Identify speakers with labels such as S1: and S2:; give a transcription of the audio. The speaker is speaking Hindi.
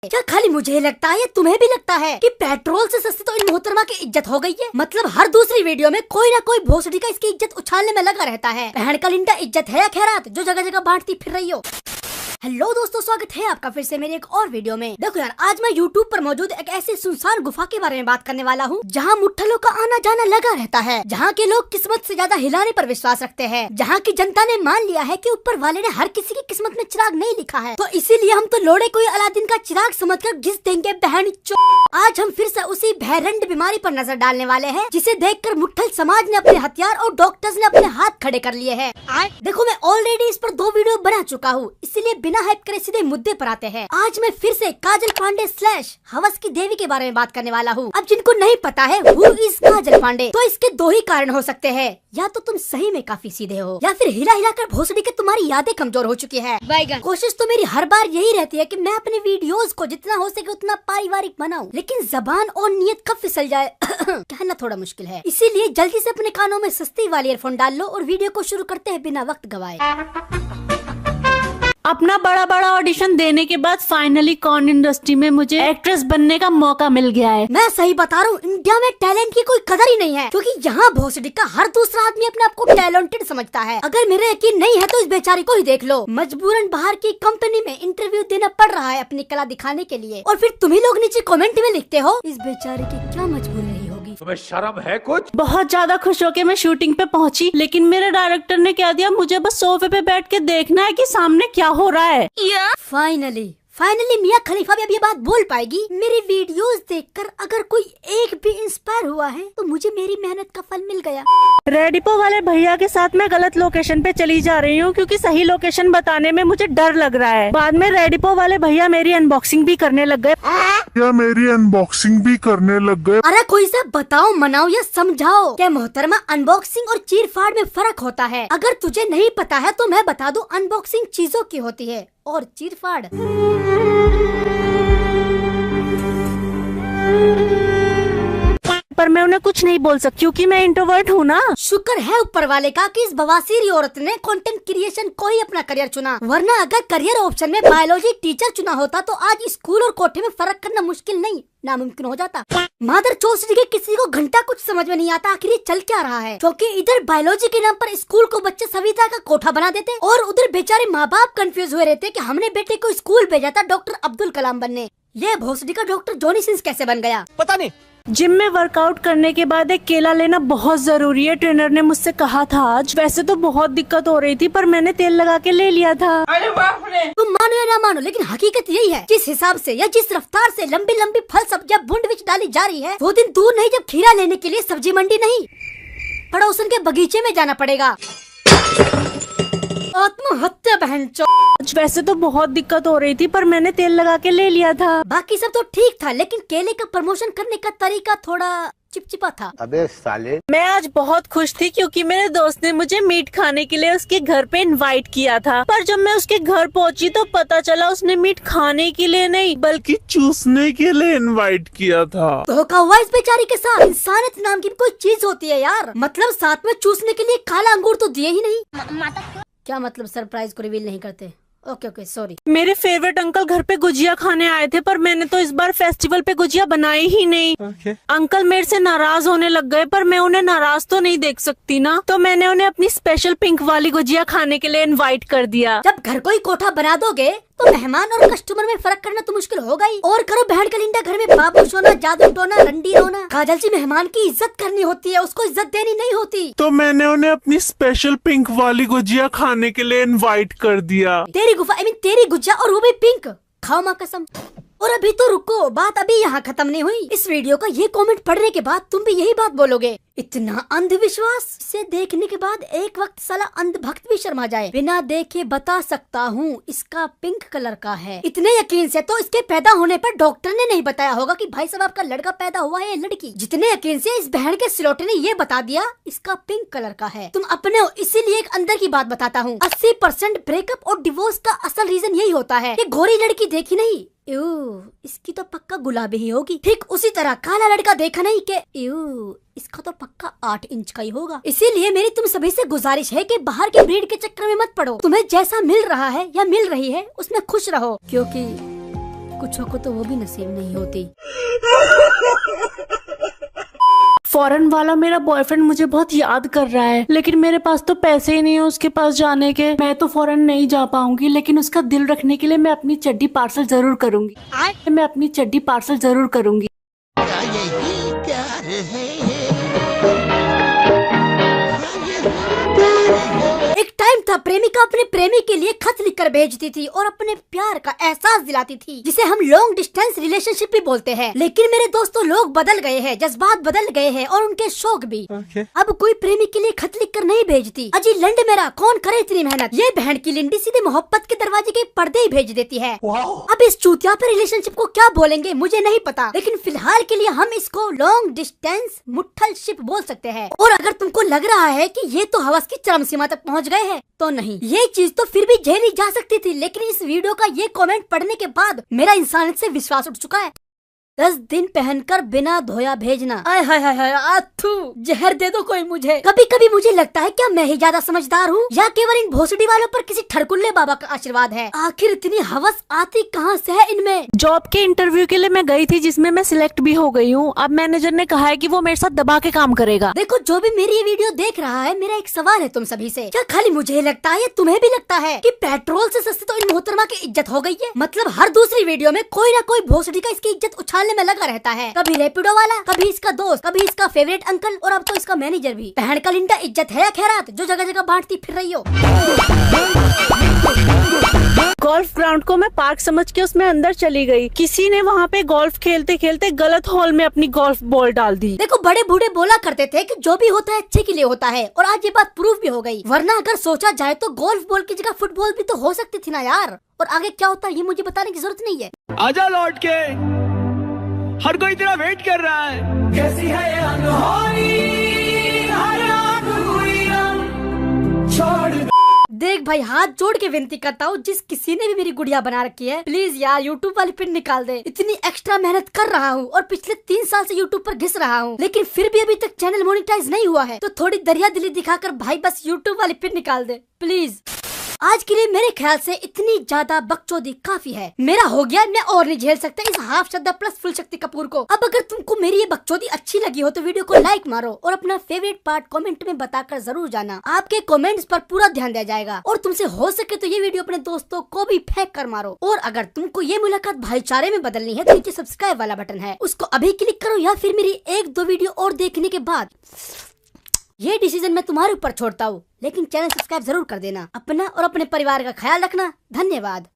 S1: क्या खाली मुझे लगता है या तुम्हें भी लगता है कि पेट्रोल से सस्ती तो इन मोहतरमा की इज्जत हो गई है? मतलब हर दूसरी वीडियो में कोई ना कोई भोसड़ी का इसकी इज्जत उछालने में लगा रहता है। बहन का लिंडा इज्जत है या खैरात जो जगह जगह बांटती फिर रही हो। हेलो दोस्तों, स्वागत है आपका फिर से मेरे एक और वीडियो में। देखो यार, आज मैं YouTube पर मौजूद एक ऐसे सुनसान गुफा के बारे में बात करने वाला हूँ जहाँ मुट्ठलों का आना जाना लगा रहता है, जहाँ के लोग किस्मत से ज्यादा हिलाने पर विश्वास रखते हैं, जहाँ की जनता ने मान लिया है कि ऊपर वाले ने हर किसी की किस्मत में चिराग नहीं लिखा है, तो इसीलिए हम तो लोड़े कोई अलादीन का चिराग समझकर घिस देंगे बहन चो। आज हम फिर से उसी भयरंड बीमारी पर नजर डालने वाले हैं जिसे देखकर मुट्ठल समाज ने अपने हथियार और डॉक्टर्स ने अपने हाथ खड़े कर लिए हैं। देखो, मैं ऑलरेडी इस पर 2 वीडियो बना चुका हूँ, इसीलिए बिना हाइप करे सीधे मुद्दे पर आते हैं। आज मैं फिर से काजल पांडे / हवस की देवी के बारे में बात करने वाला हूँ। अब जिनको नहीं पता है हु इज काजल पांडे, तो इसके 2 ही कारण हो सकते हैं। या तो तुम सही में काफी सीधे हो, या फिर हिला हिला कर भोसड़ी के तुम्हारी यादें कमजोर हो चुकी है। कोशिश तो मेरी हर बार यही रहती है कि मैं अपने वीडियोस को जितना हो सके उतना पारिवारिक बनाऊं, लेकिन जबान और नियत कब फिसल जाए कहना थोड़ा मुश्किल है। इसीलिए जल्दी से अपने कानों में सस्ती वाली ईयरफोन डाल लो और वीडियो को शुरू करते हैं बिना वक्त गवाए।
S2: अपना बड़ा बड़ा ऑडिशन देने के बाद फाइनली कॉर्न इंडस्ट्री में मुझे एक्ट्रेस बनने का मौका मिल गया है।
S1: मैं सही बता रहा हूँ, इंडिया में टैलेंट की कोई कदर ही नहीं है, क्योंकि यहाँ भोसड़ी का हर दूसरा आदमी अपने आप को टैलेंटेड समझता है। अगर मेरे यकीन नहीं है तो इस बेचारी को ही देख लो, मजबूरन बाहर की कंपनी में इंटरव्यू देना पड़ रहा है अपनी कला दिखाने के लिए, और फिर तुम्ही लोग नीचे कमेंट में लिखते हो इस बेचारी की क्या मजबूरी रही होगी।
S3: तुम्हें शर्म है कुछ?
S2: बहुत ज्यादा खुश होके मैं शूटिंग पे पहुंची, लेकिन मेरे डायरेक्टर ने क्या दिया, मुझे बस सोफे पे बैठ के देखना है कि सामने क्या हो रहा है।
S1: फाइनली मियां खलीफा भी अब ये बात बोल पाएगी। मेरी वीडियोस देखकर अगर कोई एक भी इंस्पायर हुआ है तो मुझे मेरी मेहनत का फल मिल गया।
S2: रेडिपो वाले भैया के साथ मैं गलत लोकेशन पे चली जा रही हूँ क्योंकि सही लोकेशन बताने में मुझे डर लग रहा है। बाद में रेडिपो वाले भैया मेरी अनबॉक्सिंग भी करने लग गए।
S1: अरे कोई सा बताओ, मनाओ या समझाओ। क्या मोहतरमा, अनबॉक्सिंग और चीर फाड़ में फर्क होता है? अगर तुझे नहीं पता है तो मैं बता दूं, अनबॉक्सिंग चीजों की होती है और चीर फाड़
S2: पर मैं उन्हें कुछ नहीं बोल सकती क्योंकि मैं इंट्रोवर्ट हूँ ना।
S1: शुक्र है ऊपर वाले का कि इस बवासीर औरत ने कंटेंट क्रिएशन को ही अपना करियर चुना, वरना अगर करियर ऑप्शन में बायोलॉजी टीचर चुना होता तो आज स्कूल और कोठे में फर्क करना मुश्किल नहीं नामुमकिन हो जाता। मादर चौधरी के किसी को घंटा कुछ समझ में नहीं आता आखिर ये चल क्या रहा है, क्योंकि इधर बायोलॉजी के नाम पर स्कूल को बच्चे सविता का कोठा बना देते और उधर बेचारे माँ बाप कंफ्यूज हुए रहते कि हमने बेटे को स्कूल भेजा था डॉक्टर अब्दुल कलाम बनने, ये भोसड़ी का डॉक्टर जॉनी सिंस कैसे बन गया
S3: पता नहीं।
S2: जिम में वर्कआउट करने के बाद एक केला लेना बहुत जरूरी है, ट्रेनर ने मुझसे कहा था आज। वैसे तो बहुत दिक्कत हो रही थी पर मैंने तेल लगा के ले लिया था।
S3: अरे बाप रे।
S1: तुम मानो या ना मानो, लेकिन हकीकत यही है, जिस हिसाब से या जिस रफ्तार से लंबी लंबी फल सब्जियां भुंड विच डाली जा रही है, वो दिन दूर नहीं जब खीरा लेने के लिए सब्जी मंडी नहीं पड़ोसन के बगीचे में जाना पड़ेगा। आत्महत्या बहन चो।
S2: वैसे तो बहुत दिक्कत हो रही थी पर मैंने तेल लगा के ले लिया था।
S1: बाकी सब तो ठीक था, लेकिन केले का प्रमोशन करने का तरीका थोड़ा चिपचिपा था।
S3: अबे साले।
S2: मैं आज बहुत खुश थी क्योंकि मेरे दोस्त ने मुझे मीट खाने के लिए उसके घर पे इनवाइट किया था, पर जब मैं उसके घर पहुंची तो पता चला उसने मीट खाने के लिए नहीं बल्कि
S4: चूसने के लिए इनवाइट किया था।
S1: धोखा हुआ इस बेचारी के साथ। इंसानियत नाम की कोई चीज होती है यार, मतलब साथ में चूसने के लिए काला अंगूर तो दिए ही नहीं। क्या मतलब सरप्राइज को रिवील नहीं करते? Okay sorry.
S2: मेरे फेवरेट अंकल घर पे गुजिया खाने आए थे पर मैंने तो इस बार फेस्टिवल पे गुजिया बनाई ही नहीं। अंकल मेरे से नाराज होने लग गए पर मैं उन्हें नाराज तो नहीं देख सकती ना, तो मैंने उन्हें अपनी स्पेशल पिंक वाली गुजिया खाने के लिए इनवाइट कर दिया।
S1: जब घर को ही कोठा बना दोगे तो मेहमान और कस्टमर में फर्क करना तो मुश्किल होगा ही। और करो बहन का लिंडा, घर में बाबू सोना, जादू टोना, रंडी रोना। काजल जी, मेहमान की इज्जत करनी होती है, उसको इज्जत देनी नहीं होती।
S4: तो मैंने उन्हें अपनी स्पेशल पिंक वाली गुजिया खाने के लिए इनवाइट कर दिया।
S1: तेरी गुफा तेरी गुजिया और वो भी पिंक, खाओ माँ कसम। और अभी तो रुको, बात अभी यहाँ खत्म नहीं हुई। इस वीडियो का ये कमेंट पढ़ने के बाद तुम भी यही बात बोलोगे, इतना अंधविश्वास। इसे देखने के बाद एक वक्त साला अंधभक्त भी शर्मा जाए। बिना देखे बता सकता हूँ इसका पिंक कलर का है। इतने यकीन से तो इसके पैदा होने पर डॉक्टर ने नहीं बताया होगा कि भाई साहब आपका लड़का पैदा हुआ है या लड़की। जितने यकीन से इस बहन के सिलौटे ने ये बता दिया इसका पिंक कलर का है। तुम अपने हो, इसीलिए एक अंदर की बात बताता हूँ। 80% ब्रेकअप और डिवोर्स का असल रीजन यही होता है कि गोरी लड़की देखी नहीं, इसकी तो पक्का गुलाबी ही होगी। ठीक उसी तरह काला लड़का देखा नहीं के इसका तो पक्का 8 इंच का ही होगा। इसीलिए मेरी तुम सभी से गुजारिश है कि बाहर के ब्रीड के चक्कर में मत पड़ो। तुम्हें जैसा मिल रहा है या मिल रही है उसमें खुश रहो, क्योंकि कुछों को तो वो भी नसीब नहीं होती।
S2: फॉरेन वाला मेरा बॉयफ्रेंड मुझे बहुत याद कर रहा है, लेकिन मेरे पास तो पैसे ही नहीं है उसके पास जाने के। मैं तो फॉरेन नहीं जा पाऊंगी, लेकिन उसका दिल रखने के लिए मैं अपनी चड्डी पार्सल जरूर करूंगी। मैं अपनी चड्डी पार्सल जरूर करूंगी।
S1: एक टाइम था प्रेमिका अपने प्रेमी के लिए खत लिखकर भेजती थी और अपने प्यार का एहसास दिलाती थी, जिसे हम लॉन्ग डिस्टेंस रिलेशनशिप भी बोलते हैं। लेकिन मेरे दोस्तों, लोग बदल गए हैं, जज्बात बदल गए हैं और उनके शौक भी। अब कोई प्रेमी के लिए खत लिखकर नहीं भेजती। अजी लंड मेरा, कौन करे इतनी मेहनत। ये बहन की लिंडी सीधे मोहब्बत के दरवाजे के पर्दे ही भेज देती है। अब इस चूतिया पे रिलेशनशिप को क्या बोलेंगे मुझे नहीं पता, लेकिन फिलहाल के लिए हम इसको लॉन्ग डिस्टेंस मुट्ठलशिप बोल सकते हैं। और अगर तुमको लग रहा है कि ये तो हवस की चरम सीमा तक पहुंच गए हैं, तो नहीं, ये चीज तो फिर भी झेली जा सकती थी। लेकिन इस वीडियो का ये कमेंट पढ़ने के बाद मेरा इंसानियत से विश्वास उठ चुका है। 10 दिन पहनकर बिना धोया भेजना, आय हाय हाय हाय, आथू, जहर दे दो कोई मुझे। कभी कभी मुझे लगता है क्या मैं ही ज्यादा समझदार हूँ या केवल इन भोसड़ी वालों पर किसी ठरकुल्ले बाबा का आशीर्वाद है। आखिर इतनी हवस आती कहाँ से है इनमें।
S2: जॉब के इंटरव्यू के लिए मैं गई थी, जिसमें मैं सिलेक्ट भी हो गई हूँ। अब मैनेजर ने कहा है कि वो मेरे साथ दबा के काम करेगा।
S1: देखो, जो भी मेरी ये वीडियो देख रहा है, मेरा एक सवाल है तुम सभी से, क्या खाली मुझे ही लगता है या तुम्हें भी लगता है कि पेट्रोल से सस्ती तो इन मोहतरमा की इज्जत हो गई है। मतलब हर दूसरी वीडियो में कोई ना कोई भोसड़ी का इसकी इज्जत उछालने में लगा रहता है। कभी रैपिडो वाला, कभी इसका दोस्त, कभी इसका फेवरेट अंकल और अब तो इसका मैनेजर भी। बहन का लिंडा इज्जत है या खैरात जो जगह जगह बांटती फिर रही हो।
S2: गोल्फ ग्राउंड को मैं पार्क समझ के उसमें अंदर चली गई। किसी ने वहाँ पे गोल्फ खेलते खेलते गलत हॉल में अपनी गोल्फ बॉल डाल दी।
S1: देखो, बड़े बूढ़े बोला करते थे कि जो भी होता है अच्छे के लिए होता है, और आज ये बात प्रूफ भी हो गई। वरना अगर सोचा जाए तो गोल्फ बॉल की जगह फुटबॉल भी तो हो सकती थी ना यार। और आगे क्या होता है ये मुझे बताने की जरूरत नहीं है।
S5: आजा लौट के, हर कोई तेरा वेट कर रहा है। कैसी है ये अनहोनी, हर आँख हुई हम, छोड़।
S1: देख भाई, हाथ जोड़ के विनती करता हूँ, जिस किसी ने भी मेरी गुड़िया बना रखी है, प्लीज यार यूट्यूब वाली पिन निकाल दे। इतनी एक्स्ट्रा मेहनत कर रहा हूँ और पिछले 3 साल से यूट्यूब पर घिस रहा हूँ, लेकिन फिर भी अभी तक चैनल मोनेटाइज नहीं हुआ है। तो थोड़ी दरिया दिली दिखाकर भाई बस यूट्यूब वाली पिन निकाल दे प्लीज। आज के लिए मेरे ख्याल से इतनी ज्यादा बकचोदी काफी है। मेरा हो गया, मैं और नहीं झेल सकता इस हाफ श्रद्धा प्लस फुल शक्ति कपूर को। अब अगर तुमको मेरी ये बकचोदी अच्छी लगी हो तो वीडियो को लाइक मारो और अपना फेवरेट पार्ट कमेंट में बताकर जरूर जाना। आपके कमेंट्स पर पूरा ध्यान दिया जाएगा और तुमसे हो सके तो ये वीडियो अपने दोस्तों को भी फेंक कर मारो। और अगर तुमको ये मुलाकात भाईचारे में बदलनी है तो नीचे सब्सक्राइब वाला बटन है, उसको अभी क्लिक करो, या फिर मेरी 1-2 वीडियो और देखने के बाद ये डिसीजन मैं तुम्हारे ऊपर छोड़ता हूँ। लेकिन चैनल सब्सक्राइब जरूर कर देना। अपना और अपने परिवार का ख्याल रखना। धन्यवाद।